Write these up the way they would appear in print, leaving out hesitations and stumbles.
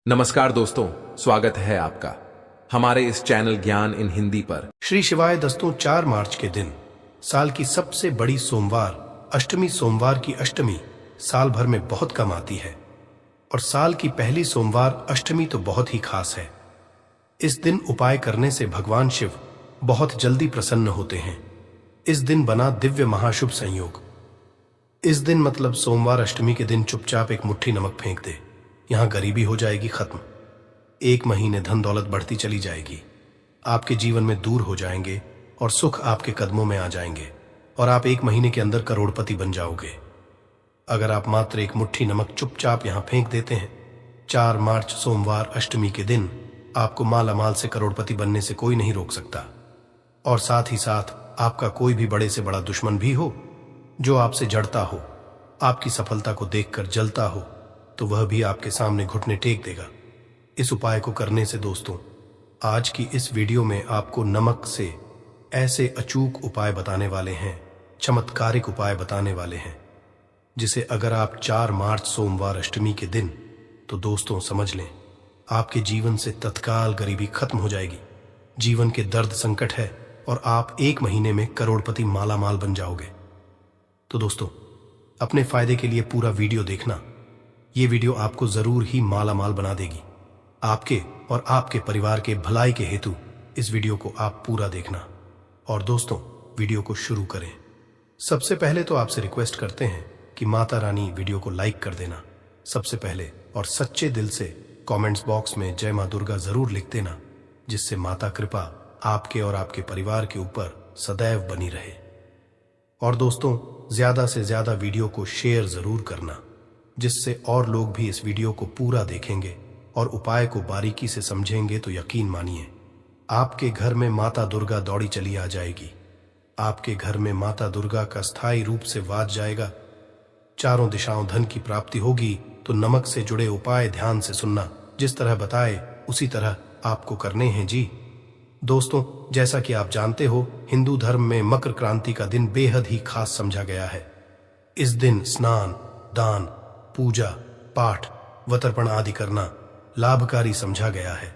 नमस्कार दोस्तों, स्वागत है आपका हमारे इस चैनल ज्ञान इन हिंदी पर। श्री शिवाय दोस्तों, 4 मार्च के दिन साल की सबसे बड़ी सोमवार अष्टमी सोमवार की अष्टमी साल भर में बहुत कम आती है और साल की पहली सोमवार अष्टमी तो बहुत ही खास है। इस दिन उपाय करने से भगवान शिव बहुत जल्दी प्रसन्न होते हैं। इस दिन बना दिव्य महाशुभ संयोग। इस दिन मतलब सोमवार अष्टमी के दिन चुपचाप एक मुट्ठी नमक फेंक दे, यहां गरीबी हो जाएगी खत्म। 1 महीने धन दौलत बढ़ती चली जाएगी, आपके जीवन में दूर हो जाएंगे और सुख आपके कदमों में आ जाएंगे और आप 1 महीने के अंदर करोड़पति बन जाओगे। अगर आप मात्र एक मुट्ठी नमक चुपचाप यहां फेंक देते हैं, 4 मार्च सोमवार अष्टमी के दिन आपको माला माल से करोड़पति बनने से कोई नहीं रोक सकता। और साथ ही साथ आपका कोई भी बड़े से बड़ा दुश्मन भी हो जो आपसे जड़ता हो, आपकी सफलता को देखकर जलता हो, तो वह भी आपके सामने घुटने टेक देगा। इस उपाय को करने से दोस्तों, आज की इस वीडियो में आपको नमक से ऐसे अचूक उपाय बताने वाले हैं, चमत्कारिक उपाय बताने वाले हैं, जिसे अगर आप 4 मार्च सोमवार अष्टमी के दिन, तो दोस्तों समझ लें, आपके जीवन से तत्काल गरीबी खत्म हो जाएगी। जीवन के दर्द संकट है और आप 1 महीने में करोड़पति माला माल बन जाओगे। तो दोस्तों, अपने फायदे के लिए पूरा वीडियो देखना। ये वीडियो आपको जरूर ही माला माल बना देगी। आपके और आपके परिवार के भलाई के हेतु इस वीडियो को आप पूरा देखना। और दोस्तों, वीडियो को शुरू करें। सबसे पहले तो आपसे रिक्वेस्ट करते हैं कि माता रानी वीडियो को लाइक कर देना सबसे पहले, और सच्चे दिल से कमेंट्स बॉक्स में जय मां दुर्गा जरूर लिख देना, जिससे माता कृपा आपके और आपके परिवार के ऊपर सदैव बनी रहे। और दोस्तों, ज्यादा से ज्यादा वीडियो को शेयर जरूर करना, जिससे और लोग भी इस वीडियो को पूरा देखेंगे और उपाय को बारीकी से समझेंगे। तो यकीन मानिए, आपके घर में माता दुर्गा दौड़ी चली आ जाएगी। आपके घर में माता दुर्गा का स्थायी रूप से वास जाएगा। चारों दिशाओं धन की प्राप्ति होगी। तो नमक से जुड़े उपाय ध्यान से सुनना, जिस तरह बताए उसी तरह आपको करने हैं जी। दोस्तों, जैसा कि आप जानते हो, हिंदू धर्म में मकर क्रांति का दिन बेहद ही खास समझा गया है। इस दिन स्नान, दान, पूजा पाठ व तर्पण आदि करना लाभकारी समझा गया है।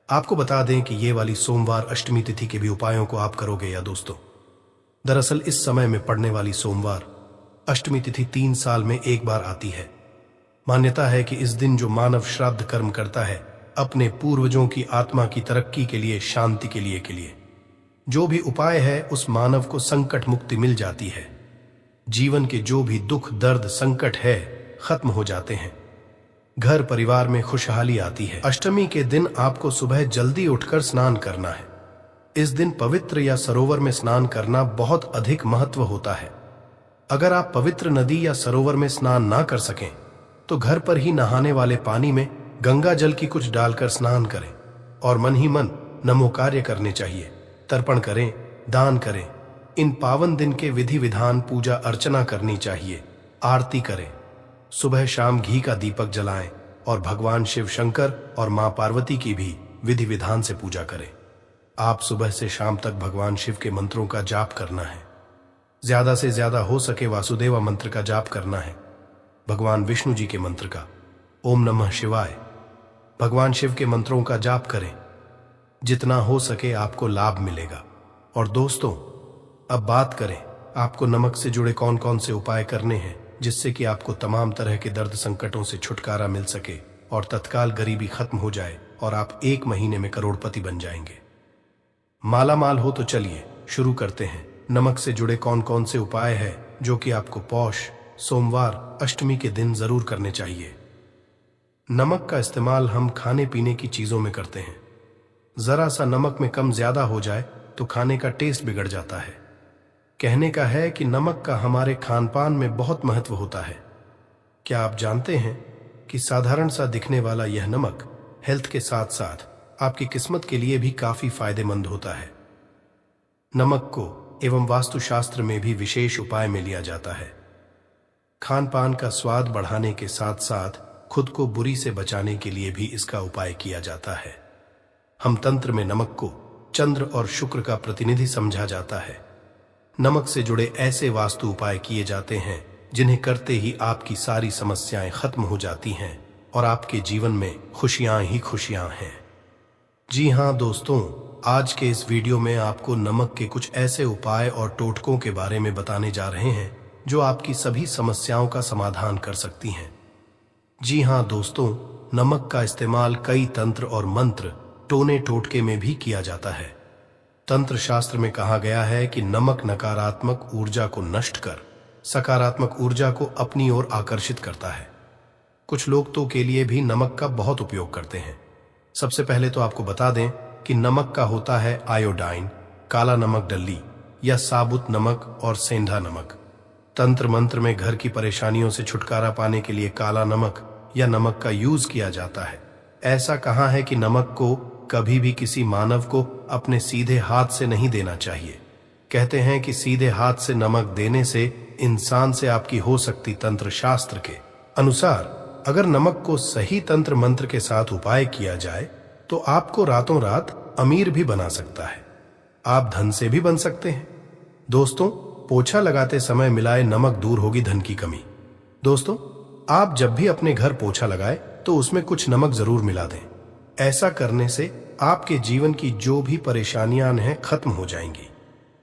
आपको बता दें कि ये वाली सोमवार अष्टमी तिथि के भी उपायों को आप करोगे या दोस्तों। दरअसल इस समय में पड़ने वाली सोमवार अष्टमी तिथि 3 साल में एक बार आती है। मान्यता है कि इस दिन जो मानव श्राद्ध कर्म करता है, अपने पूर्वजों की आत्मा की तरक्की के लिए, शांति के लिए जो भी उपाय है, उस मानव को संकट मुक्ति मिल जाती है। जीवन के जो भी दुख दर्द संकट है खत्म हो जाते हैं। घर परिवार में खुशहाली आती है। अष्टमी के दिन आपको सुबह जल्दी उठकर स्नान करना है। इस दिन पवित्र या सरोवर में स्नान करना बहुत अधिक महत्व होता है। अगर आप पवित्र नदी या सरोवर में स्नान ना कर सकें, तो घर पर ही नहाने वाले पानी में गंगा जल की कुछ डालकर स्नान करें और मन ही मन नमो कार्य करने चाहिए। तर्पण करें, दान करें। इन पावन दिन के विधि विधान पूजा अर्चना करनी चाहिए। आरती करें, सुबह शाम घी का दीपक जलाएं और भगवान शिव शंकर और मां पार्वती की भी विधि विधान से पूजा करें। आप सुबह से शाम तक भगवान शिव के मंत्रों का जाप करना है। ज्यादा से ज्यादा हो सके वासुदेवा मंत्र का जाप करना है, भगवान विष्णु जी के मंत्र का, ओम नमः शिवाय। भगवान शिव के मंत्रों का जाप करें, जितना हो सके आपको लाभ मिलेगा। और दोस्तों, अब बात करें आपको नमक से जुड़े कौन कौन से उपाय करने हैं, जिससे कि आपको तमाम तरह के दर्द संकटों से छुटकारा मिल सके और तत्काल गरीबी खत्म हो जाए और आप 1 महीने में करोड़पति बन जाएंगे। माला माल हो तो चलिए शुरू करते हैं। नमक से जुड़े कौन कौन से उपाय है जो कि आपको पौष सोमवार अष्टमी के दिन जरूर करने चाहिए। नमक का इस्तेमाल हम खाने पीने की चीजों में करते हैं। जरा सा नमक में कम ज्यादा हो जाए तो खाने का टेस्ट बिगड़ जाता है। कहने का है कि नमक का हमारे खान पान में बहुत महत्व होता है। क्या आप जानते हैं कि साधारण सा दिखने वाला यह नमक हेल्थ के साथ साथ आपकी किस्मत के लिए भी काफी फायदेमंद होता है। नमक को एवं वास्तुशास्त्र में भी विशेष उपाय में लिया जाता है। खान पान का स्वाद बढ़ाने के साथ साथ खुद को बुरी से बचाने के लिए भी इसका उपाय किया जाता है। हम तंत्र में नमक को चंद्र और शुक्र का प्रतिनिधि समझा जाता है। नमक से जुड़े ऐसे वास्तु उपाय किए जाते हैं जिन्हें करते ही आपकी सारी समस्याएं खत्म हो जाती हैं और आपके जीवन में खुशियां ही खुशियां हैं। जी हाँ दोस्तों, आज के इस वीडियो में आपको नमक के कुछ ऐसे उपाय और टोटकों के बारे में बताने जा रहे हैं जो आपकी सभी समस्याओं का समाधान कर सकती हैं। जी हाँ दोस्तों, नमक का इस्तेमाल कई तंत्र और मंत्र, टोने टोटके में भी किया जाता है। तंत्र शास्त्र में कहा गया है कि नमक नकारात्मक ऊर्जा को नष्ट कर सकारात्मक ऊर्जा को अपनी ओर आकर्षित करता है। कुछ लोग तो के लिए भी नमक का बहुत उपयोग करते हैं। सबसे पहले तो आपको बता दें कि नमक का होता है आयोडाइन, काला नमक डल्ली या साबुत नमक और सेंधा नमक। तंत्र मंत्र में घर की परेशानियों से छुटकारा पाने के लिए काला नमक या नमक का यूज किया जाता है। ऐसा कहा है कि नमक को कभी भी किसी मानव को अपने सीधे हाथ से नहीं देना चाहिए। कहते हैं कि सीधे हाथ से नमक देने से इंसान से आपकी हो सकती तंत्र शास्त्र के अनुसार अगर नमक को सही तंत्र मंत्र के साथ उपाय किया जाए तो आपको रातों रात अमीर भी बना सकता है। आप धन से भी बन सकते हैं। दोस्तों, पोछा लगाते समय मिलाए नमक दूर होगी धन की कमी। दोस्तों, आप जब भी अपने घर पोछा लगाए तो उसमें कुछ नमक जरूर मिला दें। ऐसा करने से आपके जीवन की जो भी परेशानियां हैं खत्म हो जाएंगी।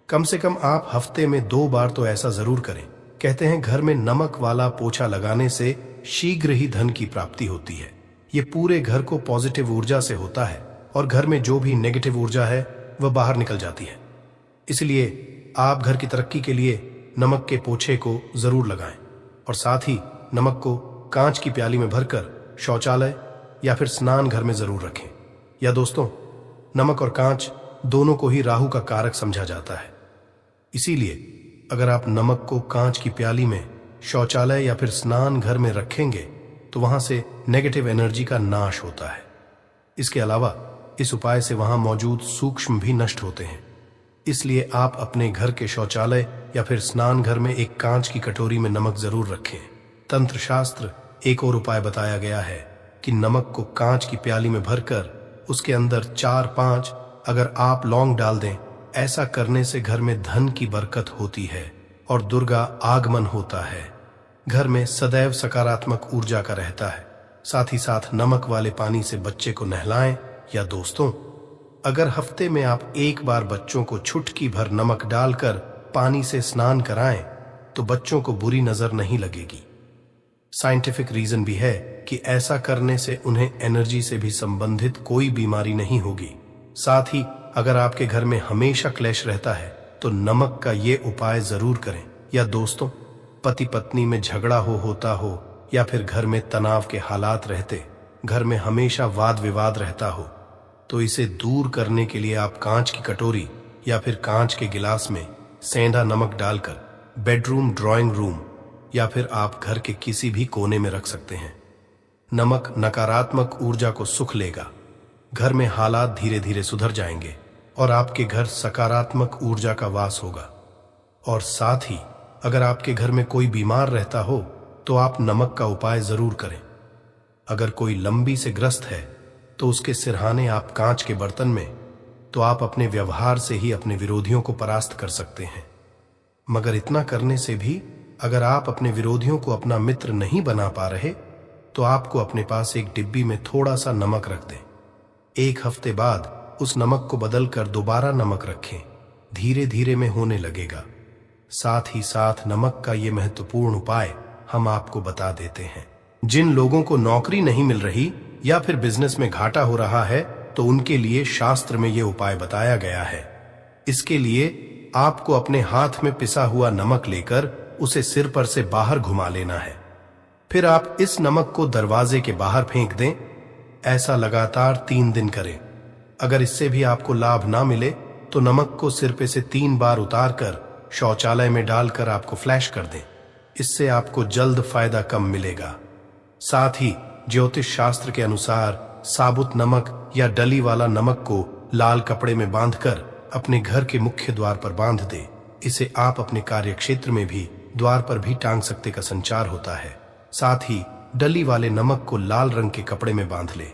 कम से कम आप हफ्ते में 2 बार तो ऐसा जरूर करें। कहते हैं घर में नमक वाला पोछा लगाने से शीघ्र ही धन की प्राप्ति होती है। ये पूरे घर को पॉजिटिव ऊर्जा से होता है और घर में जो भी नेगेटिव ऊर्जा है वह बाहर निकल जाती है। इसलिए आप घर की तरक्की के लिए नमक के पोछे को जरूर लगाएं और साथ ही नमक को कांच की प्याली में भरकर शौचालय या फिर स्नान घर में जरूर रखें। या दोस्तों, नमक और कांच दोनों को ही राहु का कारक समझा जाता है। इसीलिए अगर आप नमक को कांच की प्याली में शौचालय या फिर स्नान घर में रखेंगे तो वहां से नेगेटिव एनर्जी का नाश होता है। इसके अलावा इस उपाय से वहां मौजूद सूक्ष्म भी नष्ट होते हैं। इसलिए आप अपने घर के शौचालय या फिर स्नान घर में एक कांच की कटोरी में नमक जरूर रखें। तंत्र शास्त्र एक और उपाय बताया गया है कि नमक को कांच की प्याली में भरकर उसके अंदर 4-5 अगर आप लौंग डाल दें। ऐसा करने से घर में धन की बरकत होती है और दुर्गा आगमन होता है। घर में सदैव सकारात्मक ऊर्जा का रहता है। साथ ही साथ नमक वाले पानी से बच्चे को नहलाएं। या दोस्तों, अगर हफ्ते में आप एक बार बच्चों को चुटकी भर नमक डालकर पानी से स्नान कराएं तो बच्चों को बुरी नजर नहीं लगेगी। साइंटिफिक रीजन भी है कि ऐसा करने से उन्हें एनर्जी से भी संबंधित कोई बीमारी नहीं होगी। साथ ही अगर आपके घर में हमेशा क्लेश रहता है तो नमक का ये उपाय जरूर करें। या दोस्तों, पति पत्नी में झगड़ा होता हो या फिर घर में तनाव के हालात रहते, घर में हमेशा वाद विवाद रहता हो, तो इसे दूर करने के लिए आप कांच की कटोरी या फिर कांच के गिलास में सेंधा नमक डालकर बेडरूम, ड्राइंग रूम या फिर आप घर के किसी भी कोने में रख सकते हैं। नमक नकारात्मक ऊर्जा को सुख लेगा। घर में हालात धीरे धीरे सुधर जाएंगे और आपके घर सकारात्मक ऊर्जा का वास होगा। और साथ ही अगर आपके घर में कोई बीमार रहता हो तो आप नमक का उपाय जरूर करें। अगर कोई लंबी से ग्रस्त है तो उसके सिरहाने आप कांच के बर्तन में, तो आप अपने व्यवहार से ही अपने विरोधियों को परास्त कर सकते हैं। मगर इतना करने से भी अगर आप अपने विरोधियों को अपना मित्र नहीं बना पा रहे तो आपको अपने पास एक डिब्बी में थोड़ा सा नमक रख दें। 1 हफ्ते बाद उस नमक को बदलकर दोबारा नमक रखें। धीरे धीरे में होने लगेगा। साथ ही साथ नमक का ये महत्वपूर्ण उपाय हम आपको बता देते हैं। जिन लोगों को नौकरी नहीं मिल रही या फिर बिजनेस में घाटा हो रहा है तो उनके लिए शास्त्र में ये उपाय बताया गया है। इसके लिए आपको अपने हाथ में पिसा हुआ नमक लेकर उसे सिर पर से बाहर घुमा लेना है। फिर आप इस नमक को दरवाजे के बाहर फेंक दें। ऐसा लगातार 3 दिन करें। अगर इससे भी आपको लाभ ना मिले तो नमक को सिर पे से 3 बार उतारकर शौचालय में डालकर आपको फ्लैश कर दें। इससे आपको जल्द फायदा कम मिलेगा। साथ ही ज्योतिष शास्त्र के अनुसार साबुत नमक या डली वाला नमक को लाल कपड़े में बांधकर अपने घर के मुख्य द्वार पर बांध दे। इसे आप अपने कार्य क्षेत्र में भी द्वार पर भी टांग सकते का संचार होता है। साथ ही डली वाले नमक को लाल रंग के कपड़े में बांध ले।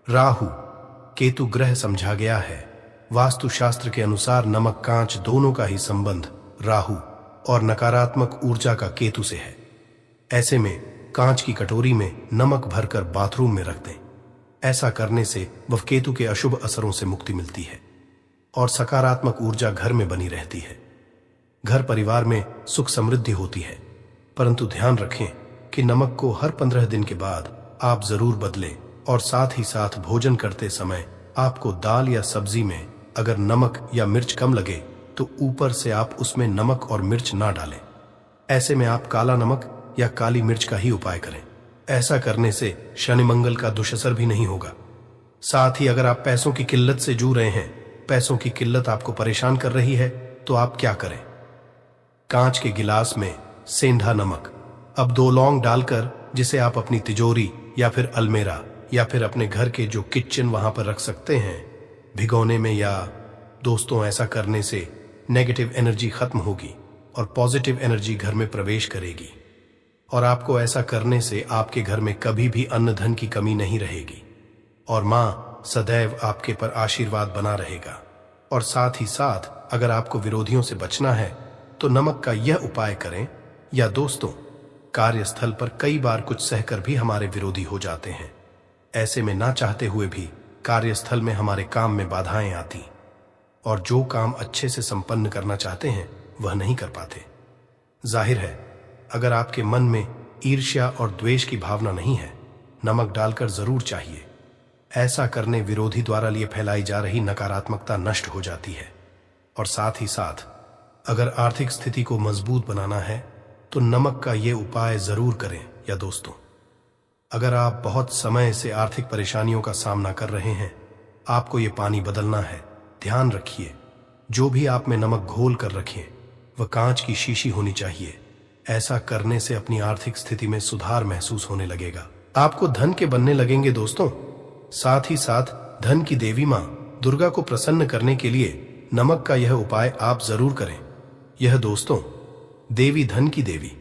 राहु केतु ग्रह समझा गया है। वास्तु शास्त्र के अनुसार नमक कांच दोनों का ही संबंध राहु और नकारात्मक ऊर्जा का केतु से है। ऐसे में कांच की कटोरी में नमक भरकर बाथरूम में रख दें। ऐसा करने से वह केतु के अशुभ असरों से मुक्ति मिलती है और सकारात्मक ऊर्जा घर में बनी रहती है। घर परिवार में सुख समृद्धि होती है। परंतु ध्यान रखें कि नमक को हर 15 दिन के बाद आप जरूर बदलें और साथ ही साथ भोजन करते समय आपको दाल या सब्जी में अगर नमक या मिर्च कम लगे तो ऊपर से आप उसमें नमक और मिर्च ना डालें। ऐसे में आप काला नमक या काली मिर्च का ही उपाय करें। ऐसा करने से शनि मंगल का दुष्असर भी नहीं होगा। साथ ही अगर आप पैसों की किल्लत से जूझ रहे हैं, पैसों की किल्लत आपको परेशान कर रही है, तो आप क्या करें? कांच के गिलास में सेंधा नमक अब 2 लौंग डालकर, जिसे आप अपनी तिजोरी या फिर अलमेरा या फिर अपने घर के जो किचन वहां पर रख सकते हैं, भिगोने में। या दोस्तों, ऐसा करने से नेगेटिव एनर्जी खत्म होगी और पॉजिटिव एनर्जी घर में प्रवेश करेगी और आपको ऐसा करने से आपके घर में कभी भी अन्न धन की कमी नहीं रहेगी और मां सदैव आपके पर आशीर्वाद बना रहेगा। और साथ ही साथ अगर आपको विरोधियों से बचना है तो नमक का यह उपाय करें। या दोस्तों, कार्यस्थल पर कई बार कुछ सहकर भी हमारे विरोधी हो जाते हैं। ऐसे में ना चाहते हुए भी कार्यस्थल में हमारे काम में बाधाएं आती और जो काम अच्छे से संपन्न करना चाहते हैं वह नहीं कर पाते। जाहिर है, अगर आपके मन में ईर्ष्या और द्वेष की भावना नहीं है, नमक डालकर जरूर चाहिए। ऐसा करने विरोधी द्वारा लिए फैलाई जा रही नकारात्मकता नष्ट हो जाती है। और साथ ही साथ अगर आर्थिक स्थिति को मजबूत बनाना है तो नमक का ये उपाय जरूर करें। या दोस्तों, अगर आप बहुत समय से आर्थिक परेशानियों का सामना कर रहे हैं, आपको ये पानी बदलना है। ध्यान रखिए, जो भी आप में नमक घोल कर रखें वह कांच की शीशी होनी चाहिए। ऐसा करने से अपनी आर्थिक स्थिति में सुधार महसूस होने लगेगा। आपको धन के बनने लगेंगे दोस्तों। साथ ही साथ धन की देवी मां दुर्गा को प्रसन्न करने के लिए नमक का यह उपाय आप जरूर करें। यह दोस्तों, देवी धन की देवी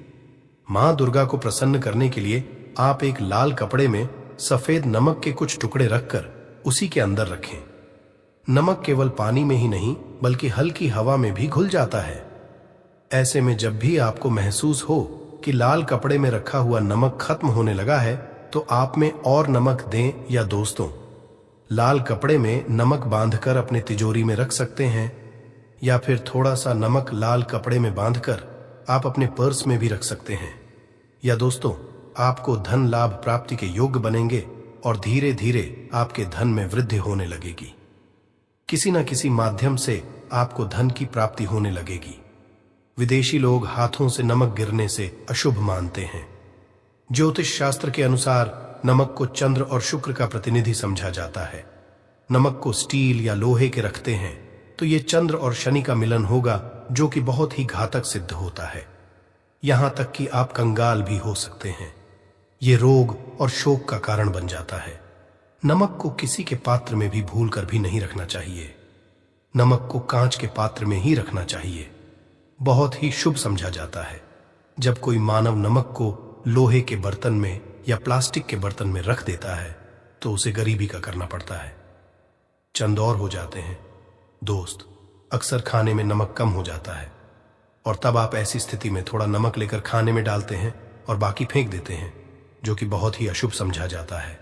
मां दुर्गा को प्रसन्न करने के लिए आप एक लाल कपड़े में सफेद नमक के कुछ टुकड़े रखकर उसी के अंदर रखें। नमक केवल पानी में ही नहीं बल्कि हल्की हवा में भी घुल जाता है। ऐसे में जब भी आपको महसूस हो कि लाल कपड़े में रखा हुआ नमक खत्म होने लगा है तो आप में और नमक दें। या दोस्तों, लाल कपड़े में नमक बांधकर अपने तिजोरी में रख सकते हैं या फिर थोड़ा सा नमक लाल कपड़े में बांधकर आप अपने पर्स में भी रख सकते हैं। या दोस्तों, आपको धन लाभ प्राप्ति के योग्य बनेंगे और धीरे धीरे आपके धन में वृद्धि होने लगेगी। किसी न किसी माध्यम से आपको धन की प्राप्ति होने लगेगी। विदेशी लोग हाथों से नमक गिरने से अशुभ मानते हैं। ज्योतिष शास्त्र के अनुसार नमक को चंद्र और शुक्र का प्रतिनिधि समझा जाता है। नमक को स्टील या लोहे के रखते हैं तो ये चंद्र और शनि का मिलन होगा, जो कि बहुत ही घातक सिद्ध होता है। यहां तक कि आप कंगाल भी हो सकते हैं। ये रोग और शोक का कारण बन जाता है। नमक को किसी के पात्र में भी भूल कर भी नहीं रखना चाहिए। नमक को कांच के पात्र में ही रखना चाहिए। बहुत ही शुभ समझा जाता है। जब कोई मानव नमक को लोहे के बर्तन में या प्लास्टिक के बर्तन में रख देता है तो उसे गरीबी का करना पड़ता है। चंद और हो जाते हैं दोस्त। अक्सर खाने में नमक कम हो जाता है और तब आप ऐसी स्थिति में थोड़ा नमक लेकर खाने में डालते हैं और बाकी फेंक देते हैं, जो कि बहुत ही अशुभ समझा जाता है।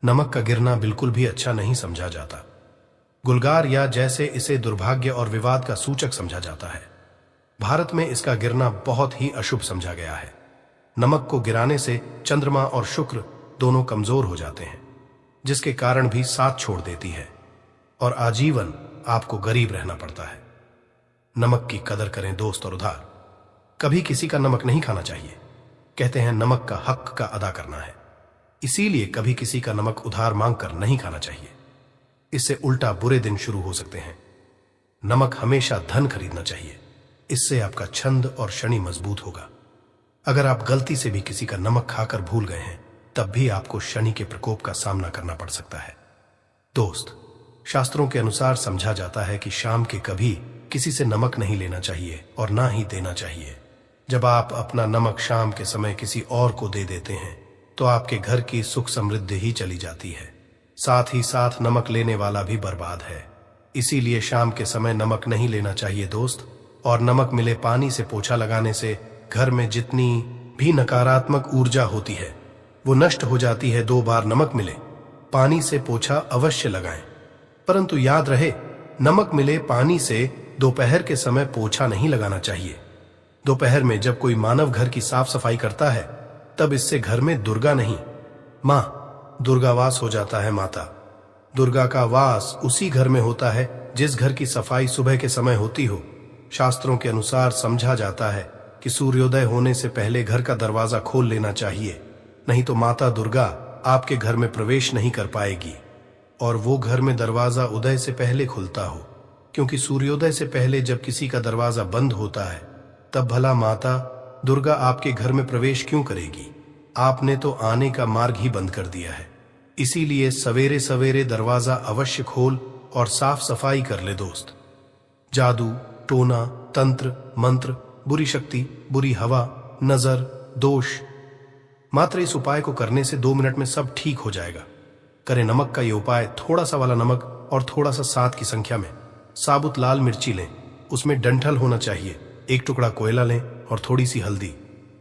नमक का गिरना बिल्कुल भी अच्छा नहीं समझा जाता। गुलगार या जैसे इसे दुर्भाग्य और विवाद का सूचक समझा जाता है। भारत में इसका गिरना बहुत ही अशुभ समझा गया है। नमक को गिराने से चंद्रमा और शुक्र दोनों कमजोर हो जाते हैं, जिसके कारण भी साथ छोड़ देती है और आजीवन आपको गरीब रहना पड़ता है। नमक की कदर करें दोस्त और उधार। कभी किसी का नमक नहीं खाना चाहिए। कहते हैं नमक का हक का अदा करना है, इसीलिए कभी किसी का नमक उधार मांगकर नहीं खाना चाहिए। इससे उल्टा बुरे दिन शुरू हो सकते हैं। नमक हमेशा धन खरीदना चाहिए, इससे आपका छंद और शनि मजबूत होगा। अगर आप गलती से भी किसी का नमक खाकर भूल गए हैं तब भी आपको शनि के प्रकोप का सामना करना पड़ सकता है। दोस्त, शास्त्रों के अनुसार समझा जाता है कि शाम के कभी किसी से नमक नहीं लेना चाहिए और ना ही देना चाहिए। जब आप अपना नमक शाम के समय किसी और को दे देते हैं तो आपके घर की सुख समृद्धि ही चली जाती है। साथ ही साथ नमक लेने वाला भी बर्बाद है। इसीलिए शाम के समय नमक नहीं लेना चाहिए दोस्त। और नमक मिले पानी से पोछा लगाने से घर में जितनी भी नकारात्मक ऊर्जा होती है, वो नष्ट हो जाती है। 2 बार नमक मिले, पानी से पोछा अवश्य लगाएं, परंतु याद रहे, नमक मिले पानी से दोपहर के समय पोछा नहीं लगाना चाहिए। दोपहर में जब कोई मानव घर की साफ सफाई करता है, तब इससे घर में दुर्गा नहीं, मां दुर्गा वास हो जाता है। माता दुर्गा का वास उसी घर में होता है जिस घर की सफाई सुबह के समय होती हो। शास्त्रों के अनुसार समझा जाता है कि सूर्योदय होने से पहले घर का दरवाजा खोल लेना चाहिए, नहीं तो माता दुर्गा आपके घर में प्रवेश नहीं कर पाएगी। और वो घर में दरवाजा उदय से पहले खुलता हो, क्योंकि सूर्योदय से पहले जब किसी का दरवाजा बंद होता है, तब भला माता दुर्गा आपके घर में प्रवेश क्यों करेगी? आपने तो आने का मार्ग ही बंद कर दिया है। इसीलिए सवेरे सवेरे दरवाजा अवश्य खोल और साफ सफाई कर ले दोस्त। जादू, टोना, तंत्र, मंत्र, बुरी शक्ति, बुरी हवा, नजर, दोष, मात्र इस उपाय को करने से 2 मिनट में सब ठीक हो जाएगा। करें नमक का ये उपाय। थोड़ा सा वाला नमक और थोड़ा सा 7 की संख्या में साबुत लाल मिर्ची लें, उसमें डंठल होना चाहिए। 1 टुकड़ा कोयला लें और थोड़ी सी हल्दी।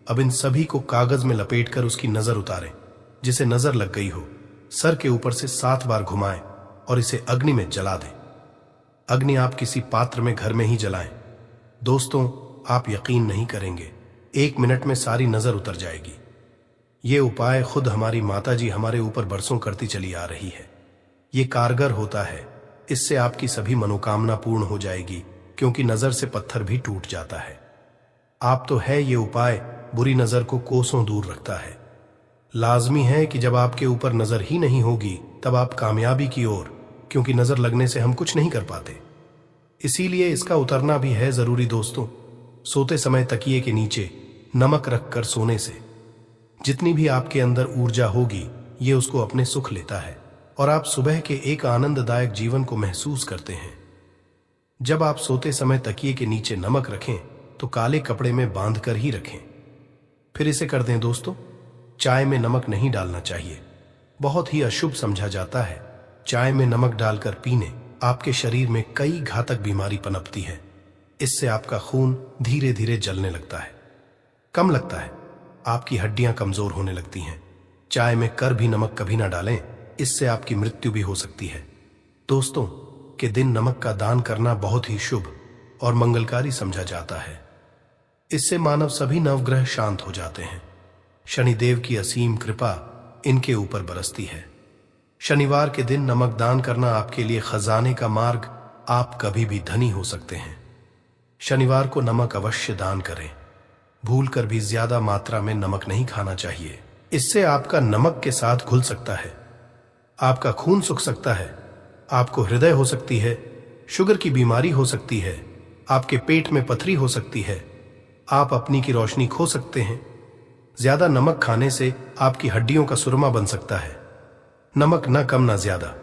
अब इन सभी को कागज में लपेटकर उसकी नजर उतारें। जिसे नजर लग गई हो, सर के ऊपर से 7 बार घुमाएं और इसे अग्नि में जला दें। अग्नि आप किसी पात्र में घर में ही जलाएं। दोस्तों, आप यकीन नहीं करेंगे, 1 मिनट में सारी नजर उतर जाएगी। ये उपाय खुद हमारी माताजी हमारे ऊपर बरसों करती चली आ रही है। ये कारगर होता है। इससे आपकी सभी मनोकामना पूर्ण हो जाएगी, क्योंकि नजर से पत्थर भी टूट जाता है। आप तो है, ये उपाय बुरी नजर को कोसों दूर रखता है। लाजमी है कि जब आपके ऊपर नजर ही नहीं होगी, तब आप कामयाबी की ओर, क्योंकि नजर लगने से हम कुछ नहीं कर पाते। इसीलिए इसका उतरना भी है जरूरी दोस्तों। सोते समय तकिए के नीचे नमक रखकर सोने से जितनी भी आपके अंदर ऊर्जा होगी, ये उसको अपने सुख लेता है और आप सुबह के एक आनंददायक जीवन को महसूस करते हैं। जब आप सोते समय तकिए के नीचे नमक रखें तो काले कपड़े में बांध कर ही रखें। फिर इसे कर दें दोस्तों। चाय में नमक नहीं डालना चाहिए, बहुत ही अशुभ समझा जाता है। चाय में नमक डालकर पीने आपके शरीर में कई घातक बीमारी पनपती है। इससे आपका खून धीरे धीरे जलने लगता है, कम लगता है, आपकी हड्डियां कमजोर होने लगती हैं। चाय में कर भी नमक कभी ना डालें, इससे आपकी मृत्यु भी हो सकती है। दोस्तों के दिन नमक का दान करना बहुत ही शुभ और मंगलकारी समझा जाता है। इससे मानव सभी नवग्रह शांत हो जाते हैं। शनिदेव की असीम कृपा इनके ऊपर बरसती है। शनिवार के दिन नमक दान करना आपके लिए खजाने का मार्ग, आप कभी भी धनी हो सकते हैं। शनिवार को नमक अवश्य दान करें। भूलकर भी ज्यादा मात्रा में नमक नहीं खाना चाहिए। इससे आपका नमक के साथ घुल सकता है, आपका खून सूख सकता है, आपको हृदय हो सकती है, शुगर की बीमारी हो सकती है, आपके पेट में पथरी हो सकती है, आप अपनी की रोशनी खो सकते हैं। ज्यादा नमक खाने से आपकी हड्डियों का सुरमा बन सकता है। नमक न कम न ज्यादा,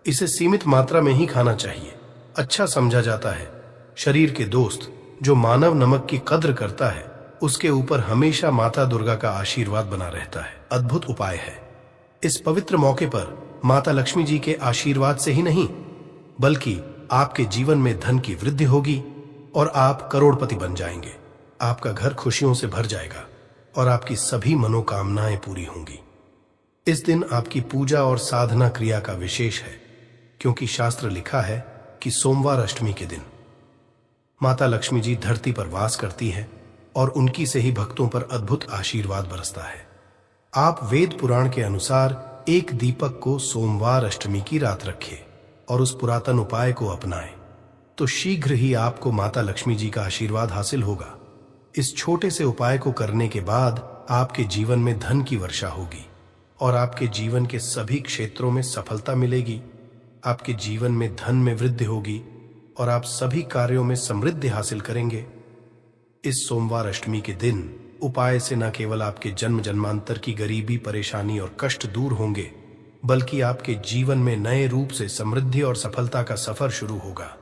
इसे सीमित मात्रा में ही खाना चाहिए। अच्छा समझा जाता है। शरीर के दोस्त, जो मानव नमक की कद्र करता है, उसके ऊपर हमेशा माता दुर्गा का आशीर्वाद बना रहता है। अद्भुत उपाय है। इस पवित्र मौके पर माता लक्ष्मी जी के आशीर्वाद से ही नहीं, बल्कि आपके जीवन में धन की वृद्धि होगी और आप करोड़पति बन जाएंगे। आपका घर खुशियों से भर जाएगा और आपकी सभी मनोकामनाएं पूरी होंगी। इस दिन आपकी पूजा और साधना क्रिया का विशेष है, क्योंकि शास्त्र लिखा है कि सोमवार अष्टमी के दिन माता लक्ष्मी जी धरती पर वास करती है और उनकी से ही भक्तों पर अद्भुत आशीर्वाद बरसता है। आप वेद पुराण के अनुसार एक दीपक को सोमवार अष्टमी की रात रखें और उस पुरातन उपाय को अपनाएं, तो शीघ्र ही आपको माता लक्ष्मी जी का आशीर्वाद हासिल होगा। इस छोटे से उपाय को करने के बाद आपके जीवन में धन की वर्षा होगी और आपके जीवन के सभी क्षेत्रों में सफलता मिलेगी। आपके जीवन में धन में वृद्धि होगी और आप सभी कार्यों में समृद्धि हासिल करेंगे। इस सोमवार अष्टमी के दिन उपाय से न केवल आपके जन्म जन्मांतर की गरीबी, परेशानी और कष्ट दूर होंगे, बल्कि आपके जीवन में नए रूप से समृद्धि और सफलता का सफर शुरू होगा।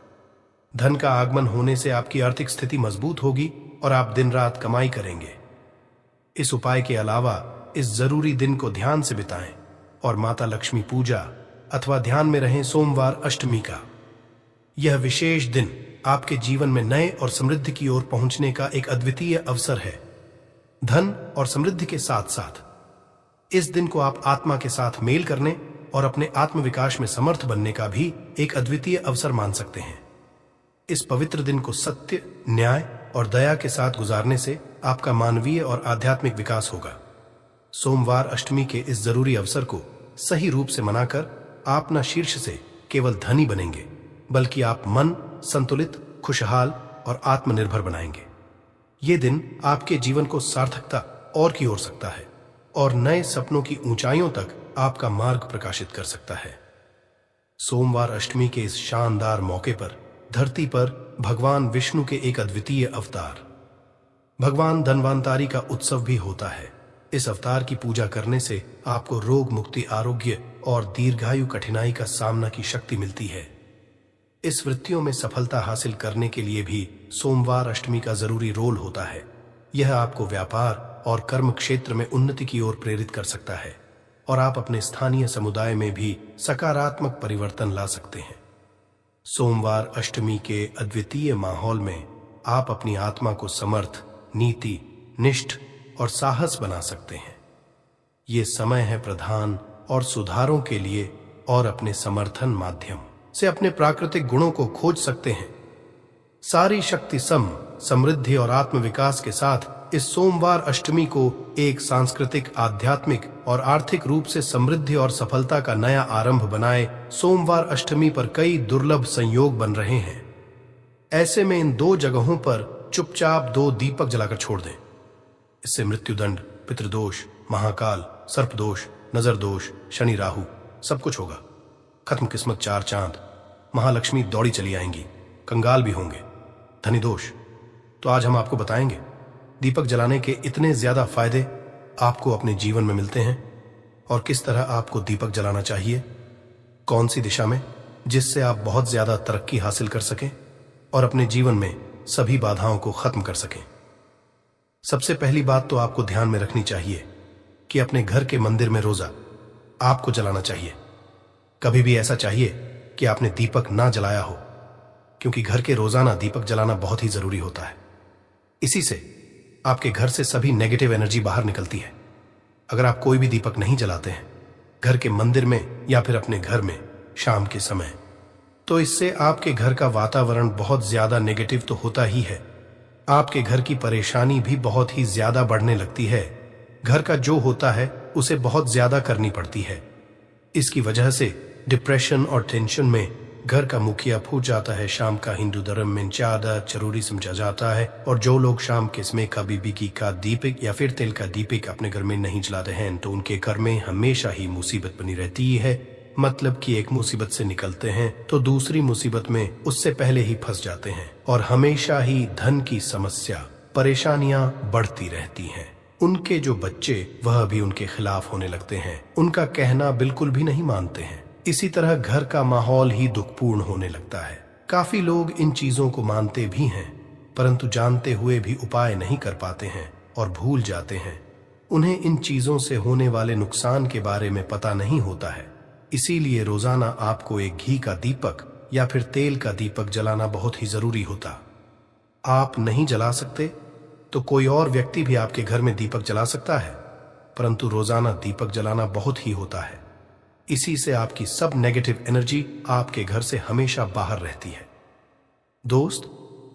धन का आगमन होने से आपकी आर्थिक स्थिति मजबूत होगी और आप दिन रात कमाई करेंगे। इस उपाय के अलावा इस जरूरी दिन को ध्यान से बिताएं और माता लक्ष्मी पूजा अथवा ध्यान में रहें सोमवार अष्टमी का। यह विशेष दिन आपके जीवन में नए और समृद्धि की ओर पहुंचने का एक अद्वितीय अवसर है। धन और समृद्धि के साथ साथ इस दिन को आप आत्मा के साथ मेल करने और अपने आत्म विकास में समर्थ बनने का भी एक अद्वितीय अवसर मान सकते हैं। इस पवित्र दिन को सत्य, न्याय और दया के साथ गुजारने से आपका मानवीय और आध्यात्मिक विकास होगा। सोमवार अष्टमी के इस जरूरी अवसर को सही रूप से मनाकर आप न शीर्ष से केवल धनी बनेंगे, बल्कि आप मन संतुलित, खुशहाल और आत्मनिर्भर बनाएंगे। ये दिन आपके जीवन को सार्थकता और की ओर सकता है और नए सपनों की ऊंचाइयों तक आपका मार्ग प्रकाशित कर सकता है। सोमवार अष्टमी के इस शानदार मौके पर धरती पर भगवान विष्णु के एक अद्वितीय अवतार भगवान धन्वंतरि का उत्सव भी होता है। इस अवतार की पूजा करने से आपको रोग मुक्ति, आरोग्य और दीर्घायु कठिनाई का सामना की शक्ति मिलती है। इस वृत्तियों में सफलता हासिल करने के लिए भी सोमवार अष्टमी का जरूरी रोल होता है। यह आपको व्यापार और कर्म क्षेत्र में उन्नति की ओर प्रेरित कर सकता है और आप अपने स्थानीय समुदाय में भी सकारात्मक परिवर्तन ला सकते हैं। सोमवार अष्टमी के अद्वितीय माहौल में आप अपनी आत्मा को समर्थ, नीति, निष्ठ और साहस बना सकते हैं। ये समय है प्रधान और सुधारों के लिए और अपने समर्थन माध्यम से अपने प्राकृतिक गुणों को खोज सकते हैं। सारी शक्ति समृद्धि और आत्मविकास के साथ इस सोमवार अष्टमी को एक सांस्कृतिक, आध्यात्मिक और आर्थिक रूप से समृद्धि और सफलता का नया आरंभ बनाए। सोमवार अष्टमी पर कई दुर्लभ संयोग बन रहे हैं। ऐसे में इन 2 जगहों पर चुपचाप 2 दीपक जलाकर छोड़ दें। इससे मृत्युदंड, पितृदोष, महाकाल, सर्पदोष, नजर दोष, शनि राहु सब कुछ होगा। खत्म किस्मत 4 चांद, महालक्ष्मी दौड़ी चली आएंगी, कंगाल भी होंगे। धनी दोष तो आज हम आपको बताएंगे। दीपक जलाने के इतने ज्यादा फायदे आपको अपने जीवन में मिलते हैं और किस तरह आपको दीपक जलाना चाहिए, कौन सी दिशा में, जिससे आप बहुत ज्यादा तरक्की हासिल कर सकें और अपने जीवन में सभी बाधाओं को खत्म कर सकें। सबसे पहली बात तो आपको ध्यान में रखनी चाहिए कि अपने घर के मंदिर में रोजा आपको जलाना चाहिए। कभी भी ऐसा चाहिए कि आपने दीपक ना जलाया हो, क्योंकि घर के रोजाना दीपक जलाना बहुत ही जरूरी होता है। इसी से आपके घर से सभी नेगेटिव एनर्जी बाहर निकलती है। अगर आप कोई भी दीपक नहीं जलाते हैं घर के मंदिर में या फिर अपने घर में शाम के समय, तो इससे आपके घर का वातावरण बहुत ज्यादा नेगेटिव तो होता ही है, आपके घर की परेशानी भी बहुत ही ज्यादा बढ़ने लगती है। घर का जो होता है उसे बहुत ज्यादा करनी पड़ती है। इसकी वजह से डिप्रेशन और टेंशन में घर का मुखिया फूट जाता है। शाम का हिंदू धर्म में ज्यादा जरूरी समझा जाता है और जो लोग शाम के समय का बीबी का दीपक या फिर तेल का दीपक अपने घर में नहीं जलाते हैं तो उनके घर में हमेशा ही मुसीबत बनी रहती है। मतलब कि एक मुसीबत से निकलते हैं तो दूसरी मुसीबत में उससे पहले ही फंस जाते हैं और हमेशा ही धन की समस्या, परेशानियां बढ़ती रहती हैं। उनके जो बच्चे वह भी उनके खिलाफ होने लगते हैं, उनका कहना बिल्कुल भी नहीं मानते हैं। इसी तरह घर का माहौल ही दुखपूर्ण होने लगता है। काफी लोग इन चीजों को मानते भी हैं, परंतु जानते हुए भी उपाय नहीं कर पाते हैं और भूल जाते हैं। उन्हें इन चीजों से होने वाले नुकसान के बारे में पता नहीं होता है। इसीलिए रोजाना आपको एक घी का दीपक या फिर तेल का दीपक जलाना बहुत ही जरूरी होता। आप नहीं जला सकते तो कोई और व्यक्ति भी आपके घर में दीपक जला सकता है, परंतु रोजाना दीपक जलाना बहुत ही होता है। इसी से आपकी सब नेगेटिव एनर्जी आपके घर से हमेशा बाहर रहती है। दोस्त,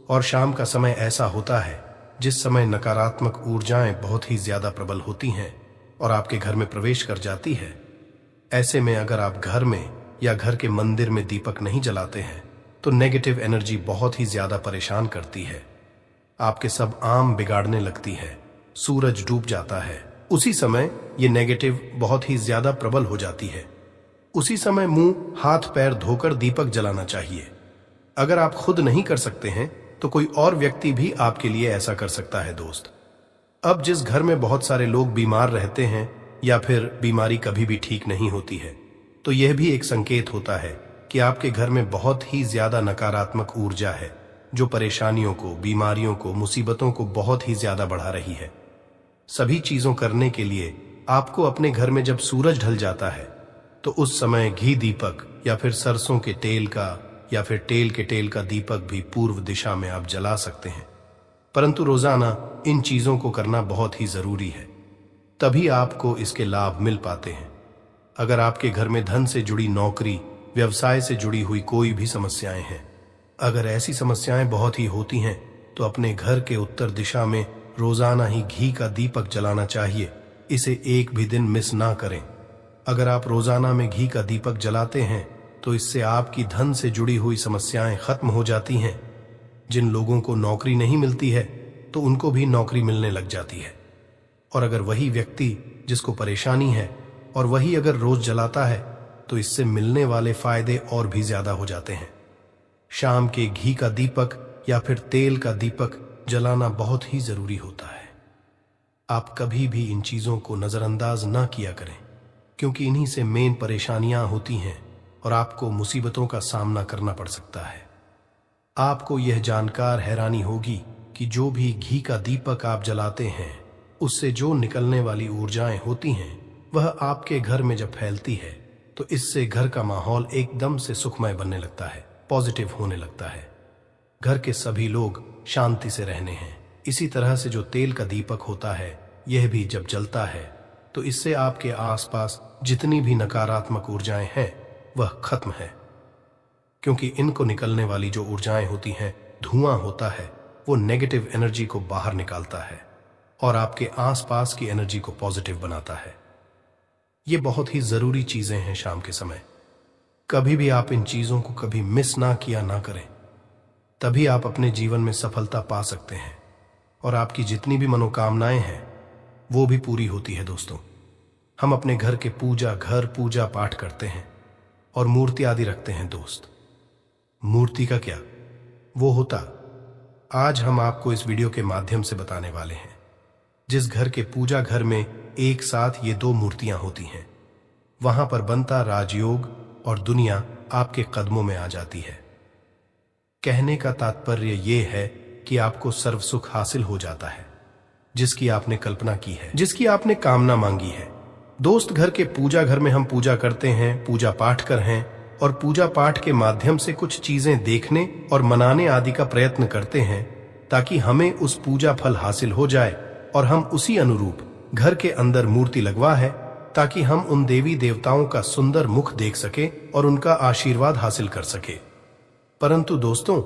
और शाम का समय ऐसा होता है जिस समय नकारात्मक ऊर्जाएं बहुत ही ज्यादा प्रबल होती हैं और आपके घर में प्रवेश कर जाती है। ऐसे में अगर आप घर में या घर के मंदिर में दीपक नहीं जलाते हैं तो नेगेटिव एनर्जी बहुत ही ज्यादा परेशान करती है। आपके सब आम बिगाड़ने लगती है। सूरज डूब जाता है, उसी समय ये नेगेटिव बहुत ही ज्यादा प्रबल हो जाती है। उसी समय मुंह हाथ पैर धोकर दीपक जलाना चाहिए। अगर आप खुद नहीं कर सकते हैं तो कोई और व्यक्ति भी आपके लिए ऐसा कर सकता है। दोस्त, अब जिस घर में बहुत सारे लोग बीमार रहते हैं या फिर बीमारी कभी भी ठीक नहीं होती है, तो यह भी एक संकेत होता है कि आपके घर में बहुत ही ज्यादा नकारात्मक ऊर्जा है जो परेशानियों को, बीमारियों को, मुसीबतों को बहुत ही ज्यादा बढ़ा रही है। सभी चीजों करने के लिए आपको अपने घर में जब सूरज ढल जाता है तो उस समय घी दीपक या फिर सरसों के तेल का या फिर तेल के तेल का दीपक भी पूर्व दिशा में आप जला सकते हैं। परंतु रोजाना इन चीजों को करना बहुत ही जरूरी है, तभी आपको इसके लाभ मिल पाते हैं। अगर आपके घर में धन से जुड़ी नौकरी, व्यवसाय से जुड़ी हुई कोई भी समस्याएं हैं, अगर ऐसी समस्याएं बहुत ही होती हैं, तो अपने घर के उत्तर दिशा में रोजाना ही घी का दीपक जलाना चाहिए। इसे एक भी दिन मिस ना करें। अगर आप रोजाना में घी का दीपक जलाते हैं तो इससे आपकी धन से जुड़ी हुई समस्याएं खत्म हो जाती हैं। जिन लोगों को नौकरी नहीं मिलती है तो उनको भी नौकरी मिलने लग जाती है। और अगर वही व्यक्ति जिसको परेशानी है और वही अगर रोज जलाता है तो इससे मिलने वाले फायदे और भी ज्यादा हो जाते हैं। शाम के घी का दीपक या फिर तेल का दीपक जलाना बहुत ही जरूरी होता है। आप कभी भी इन चीजों को नजरअंदाज ना किया करें, क्योंकि इन्हीं से मेन परेशानियां होती हैं और आपको मुसीबतों का सामना करना पड़ सकता है। आपको यह जानकर हैरानी होगी कि जो भी घी का दीपक आप जलाते हैं उससे जो निकलने वाली ऊर्जाएं होती हैं वह आपके घर में जब फैलती है तो इससे घर का माहौल एकदम से सुखमय बनने लगता है, पॉजिटिव होने लगता है। घर के सभी लोग शांति से रहने हैं। इसी तरह से जो तेल का दीपक होता है, यह भी जब जलता है तो इससे आपके आसपास जितनी भी नकारात्मक ऊर्जाएं हैं वह खत्म है, क्योंकि इनको निकलने वाली जो ऊर्जाएं होती हैं, धुआं होता है, वो नेगेटिव एनर्जी को बाहर निकालता है और आपके आसपास की एनर्जी को पॉजिटिव बनाता है। ये बहुत ही जरूरी चीजें हैं शाम के समय। कभी भी आप इन चीजों को कभी मिस ना किया ना करें, तभी आप अपने जीवन में सफलता पा सकते हैं और आपकी जितनी भी मनोकामनाएं हैं वो भी पूरी होती है। दोस्तों, हम अपने घर के पूजा पाठ करते हैं और मूर्ति आदि रखते हैं। दोस्त, मूर्ति का क्या वो होता, आज हम आपको इस वीडियो के माध्यम से बताने वाले हैं। जिस घर के पूजा घर में एक साथ ये दो मूर्तियां होती हैं, वहां पर बनता राजयोग और दुनिया आपके कदमों में आ जाती है। कहने का तात्पर्य यह है कि आपको सर्व सुख हासिल हो जाता है, जिसकी आपने कल्पना की है, जिसकी आपने कामना मांगी है। दोस्त, घर के पूजा घर में हम पूजा करते हैं, पूजा पाठ कर हैं और पूजा पाठ के माध्यम से कुछ चीजें देखने और मनाने आदि का प्रयत्न करते हैं ताकि हमें उस पूजा फल हासिल हो जाए और हम उसी अनुरूप घर के अंदर मूर्ति लगवा है ताकि हम उन देवी देवताओं का सुंदर मुख देख सके और उनका आशीर्वाद हासिल कर सके। परंतु दोस्तों,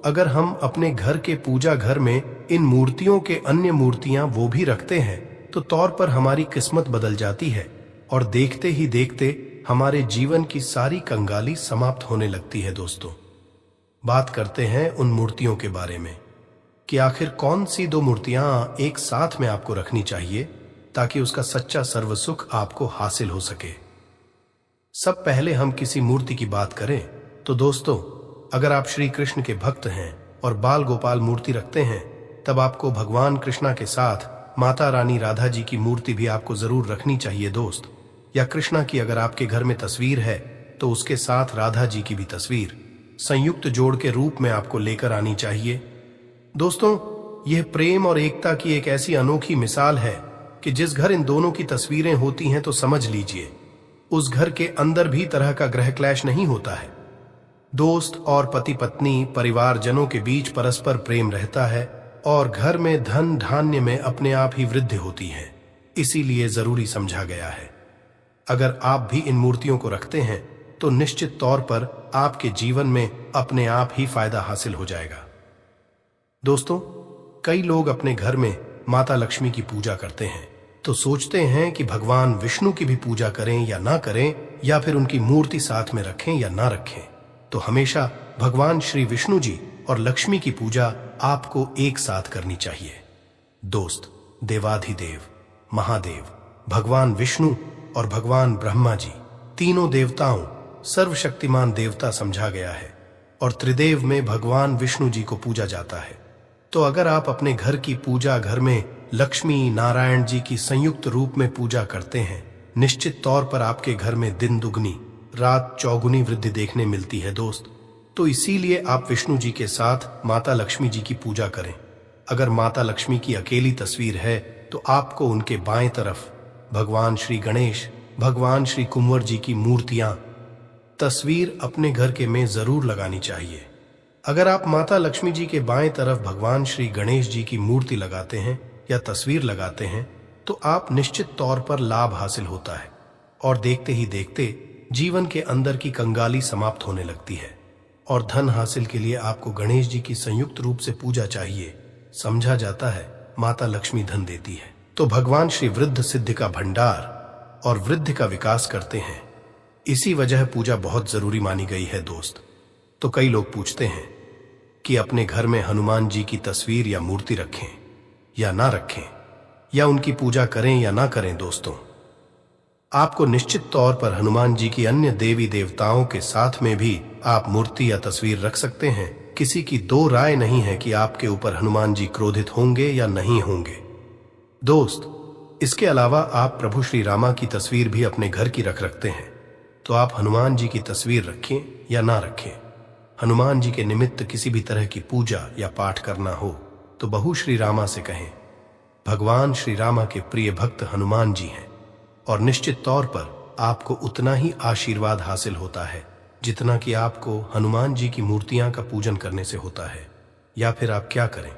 अगर हम अपने घर के पूजा घर में इन मूर्तियों के अन्य मूर्तियां वो भी रखते हैं तो तौर पर हमारी किस्मत बदल जाती है और देखते ही देखते हमारे जीवन की सारी कंगाली समाप्त होने लगती है। दोस्तों, बात करते हैं उन मूर्तियों के बारे में कि आखिर कौन सी दो मूर्तियां एक साथ में आपको रखनी चाहिए ताकि उसका सच्चा सर्व सुख आपको हासिल हो सके। सब पहले हम किसी मूर्ति की बात करें तो दोस्तों, अगर आप श्री कृष्ण के भक्त हैं और बाल गोपाल मूर्ति रखते हैं, तब आपको भगवान कृष्णा के साथ माता रानी राधा जी की मूर्ति भी आपको जरूर रखनी चाहिए। दोस्त, या कृष्णा की अगर आपके घर में तस्वीर है तो उसके साथ राधा जी की भी तस्वीर संयुक्त जोड़ के रूप में आपको लेकर आनी चाहिए। दोस्तों, यह प्रेम और एकता की एक ऐसी अनोखी मिसाल है कि जिस घर इन दोनों की तस्वीरें होती हैं तो समझ लीजिए उस घर के अंदर भी तरह का ग्रह क्लैश नहीं होता है। दोस्त और पति पत्नी परिवारजनों के बीच परस्पर प्रेम रहता है और घर में धन धान्य में अपने आप ही वृद्धि होती है। इसीलिए जरूरी समझा गया है। अगर आप भी इन मूर्तियों को रखते हैं तो निश्चित तौर पर आपके जीवन में अपने आप ही फायदा हासिल हो जाएगा। दोस्तों, कई लोग अपने घर में माता लक्ष्मी की पूजा करते हैं तो सोचते हैं कि भगवान विष्णु की भी पूजा करें या ना करें, या फिर उनकी मूर्ति साथ में रखें या ना रखें। तो हमेशा भगवान श्री विष्णु जी और लक्ष्मी की पूजा आपको एक साथ करनी चाहिए। दोस्त, देवाधिदेव महादेव भगवान विष्णु और भगवान ब्रह्मा जी, तीनों देवताओं सर्वशक्तिमान देवता समझा गया है और त्रिदेव में भगवान विष्णु जी को पूजा जाता है। तो अगर आप अपने घर की पूजा घर में लक्ष्मी नारायण जी की संयुक्त रूप में पूजा करते हैं, निश्चित तौर पर आपके घर में दिन दुगनी रात चौगुनी वृद्धि देखने मिलती है। दोस्त, तो इसीलिए आप विष्णु जी के साथ माता लक्ष्मी जी की पूजा करें। अगर माता लक्ष्मी की अकेली तस्वीर है तो आपको उनके बाएं तरफ भगवान श्री गणेश, भगवान श्री कुंवर जी की मूर्तियां तस्वीर अपने घर के में जरूर लगानी चाहिए। अगर आप माता लक्ष्मी जी के बाएं तरफ भगवान श्री गणेश जी की मूर्ति लगाते हैं या तस्वीर लगाते हैं तो आप निश्चित तौर पर लाभ हासिल होता है और देखते ही देखते जीवन के अंदर की कंगाली समाप्त होने लगती है और धन हासिल के लिए आपको गणेश जी की संयुक्त रूप से पूजा चाहिए। समझा जाता है माता लक्ष्मी धन देती है तो भगवान श्री वृद्ध सिद्धि का भंडार और वृद्धि का विकास करते हैं। इसी वजह पूजा बहुत जरूरी मानी गई है दोस्त। तो कई लोग पूछते हैं कि अपने घर में हनुमान जी की तस्वीर या मूर्ति रखें या ना रखें, या उनकी पूजा करें या ना करें। दोस्तों, आपको निश्चित तौर पर हनुमान जी की अन्य देवी देवताओं के साथ में भी आप मूर्ति या तस्वीर रख सकते हैं। किसी की दो राय नहीं है कि आपके ऊपर हनुमान जी क्रोधित होंगे या नहीं होंगे। दोस्त, इसके अलावा आप प्रभु श्री रामा की तस्वीर भी अपने घर की रखते हैं तो आप हनुमान जी की तस्वीर रखें या ना रखें। हनुमान जी के निमित्त किसी भी तरह की पूजा या पाठ करना हो तो बहू श्री रामा से कहें। भगवान श्री रामा के प्रिय भक्त हनुमान जी हैं और निश्चित तौर पर आपको उतना ही आशीर्वाद हासिल होता है जितना कि आपको हनुमान जी की मूर्तियां का पूजन करने से होता है। या फिर आप क्या करें,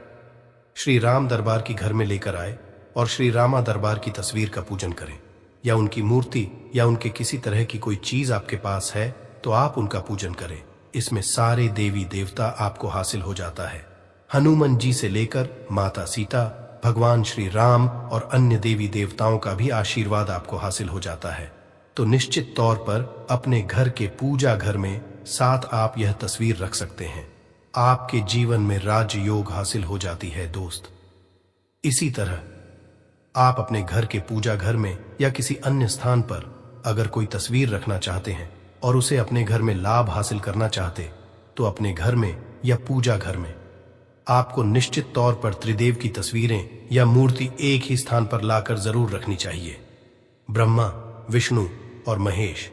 श्री राम दरबार की घर में लेकर आए और श्री रामा दरबार की तस्वीर का पूजन करें, या उनकी मूर्ति या उनके किसी तरह की कोई चीज आपके पास है तो आप उनका पूजन करें। इसमें सारे देवी देवता आपको हासिल हो जाता है। हनुमान जी से लेकर माता सीता, भगवान श्री राम और अन्य देवी देवताओं का भी आशीर्वाद आपको हासिल हो जाता है। तो निश्चित तौर पर अपने घर के पूजा घर में साथ आप यह तस्वीर रख सकते हैं। आपके जीवन में राजयोग हासिल हो जाती है दोस्त। इसी तरह आप अपने घर के पूजा घर में या किसी अन्य स्थान पर अगर कोई तस्वीर रखना चाहते हैं और उसे अपने घर में लाभ हासिल करना चाहते तो अपने घर में या पूजा घर में आपको निश्चित तौर पर त्रिदेव की तस्वीरें या मूर्ति एक ही स्थान पर लाकर जरूर रखनी चाहिए। ब्रह्मा, विष्णु और महेश,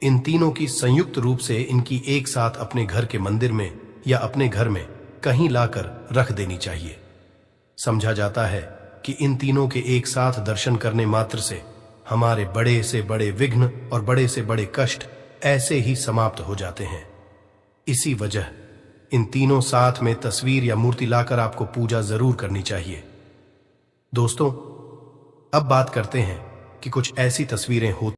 इन तीनों की संयुक्त रूप से इनकी एक साथ अपने घर के मंदिर में या अपने घर में कहीं लाकर रख देनी चाहिए। समझा जाता है कि इन तीनों के एक साथ दर्शन करने मात्र से हमारे बड़े से बड़े विघ्न और बड़े से बड़े कष्ट ऐसे ही समाप्त हो जाते हैं। इसी वजह इन तीनों साथ में तस्वीर या मूर्ति लाकर आपको पूजा जरूर करनी चाहिए। दोस्तों, अब बात करते हैं कि कुछ ऐसी तस्वीरें होती